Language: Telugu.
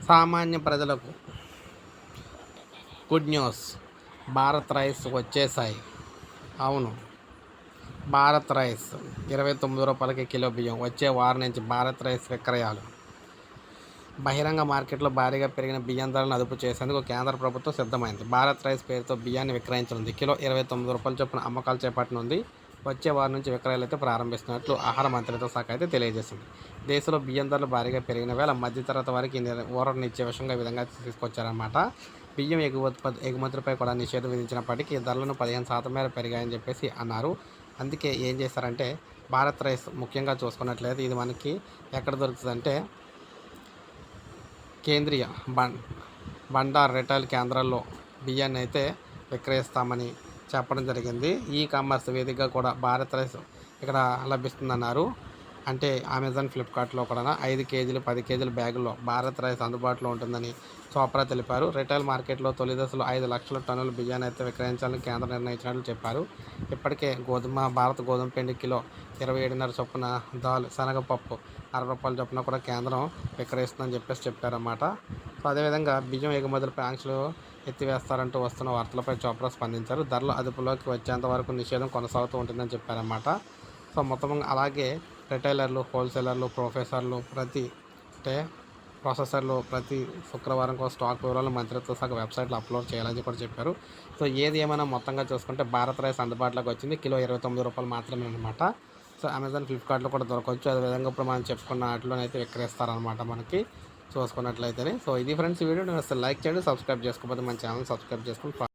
సామాన్య ప్రజలకు గుడ్ న్యూస్. భారత్ రైస్ వచ్చేసాయి. అవును, భారత్ రైస్ 29 రూపాయలకి కిలో బియ్యం. వచ్చే వారం నుంచి భారత్ రైస్ విక్రయాలు. బహిరంగ మార్కెట్లో భారీగా పెరిగిన బియ్యం ధరలను అదుపు చేసేందుకు కేంద్ర ప్రభుత్వం సిద్ధమైంది. భారత్ రైస్ పేరుతో బియ్యాన్ని విక్రయించనుంది. కిలో 29 రూపాయల చొప్పున అమ్మకాలు చేపట్టనుంది. వచ్చే వారం నుంచి విక్రయాలు అయితే ప్రారంభిస్తున్నట్లు ఆహార మంత్రిత్వ శాఖ అయితే తెలియజేసింది. దేశంలో బియ్యం ధరలు భారీగా పెరిగిన వేళ మధ్యతరగతి వారికి ఊరటనిచ్చే విషయంగా ఈ విధంగా తీసుకొచ్చారన్నమాట. బియ్యం ఎగుమతులపై కూడా నిషేధం విధించినప్పటికీ ధరలను 15% మేర పెరిగాయని చెప్పేసి అన్నారు. అందుకే ఏం చేశారంటే భారత్ రైస్ ముఖ్యంగా చూసుకున్నట్లయితే ఇది మనకి ఎక్కడ దొరుకుతుందంటే కేంద్రీయ బండార్ రిటైల్ కేంద్రాల్లో బియ్యాన్ని అయితే విక్రయిస్తామని చెప్పడం జరిగింది. ఈ కామర్స్ వేదికగా కూడా భారత్ రైస్ ఇక్కడ లభిస్తుందన్నారు. అంటే అమెజాన్, ఫ్లిప్కార్ట్లో కూడా 5 కేజీలు 10 కేజీల బ్యాగుల్లో భారత్ రైస్ అందుబాటులో ఉంటుందని చోప్రా తెలిపారు. రిటైల్ మార్కెట్లో తొలి దశలో 5 లక్షల టన్నుల బియ్యాన్ని అయితే విక్రయించాలని కేంద్రం నిర్ణయించినట్లు చెప్పారు. ఇప్పటికే భారత గోధుమ పిండి కిలో 27.5 చొప్పున, దాల్, శనగపప్పు 60 రూపాయల చొప్పున కూడా కేంద్రం విక్రయిస్తుందని చెప్పారన్నమాట. సో అదేవిధంగా బియ్యం ఎగుమతులపై ఆంక్షలు ఎత్తివేస్తారంటూ వస్తున్న వార్తలపై చోప్రా స్పందించారు. ధరలు అదుపులోకి వచ్చేంత వరకు నిషేధం కొనసాగుతూ ఉంటుందని చెప్పారన్నమాట. సో మొత్తం అలాగే రిటైలర్లు, హోల్సేలర్లు, ప్రాసెసర్లు ప్రతి శుక్రవారం కూడా స్టాక్ వివరాలు మంత్రిత్వ శాఖ వెబ్సైట్లో అప్లోడ్ చేయాలని కూడా చెప్పారు. సో ఏది ఏమైనా మొత్తంగా చూసుకుంటే భారత్ రైస్ అందుబాటులోకి వచ్చింది. కిలో 29 రూపాయలు మాత్రమే అనమాట. సో అమెజాన్, ఫ్లిప్కార్ట్లో కూడా దొరకవచ్చు. అదేవిధంగా ఇప్పుడు మనం చెప్పుకున్న వాటిలోనైతే విక్రయిస్తారనమాట మనకి చూసుకున్నట్లయితేనే. సో ఇది ఫ్రెండ్స్ వీడియో. నేను అసలు లైక్ చేయండి, సబ్స్క్రైబ్ చేసుకోకపోతే మన ఛానల్ సబ్స్క్రైబ్ చేసుకుని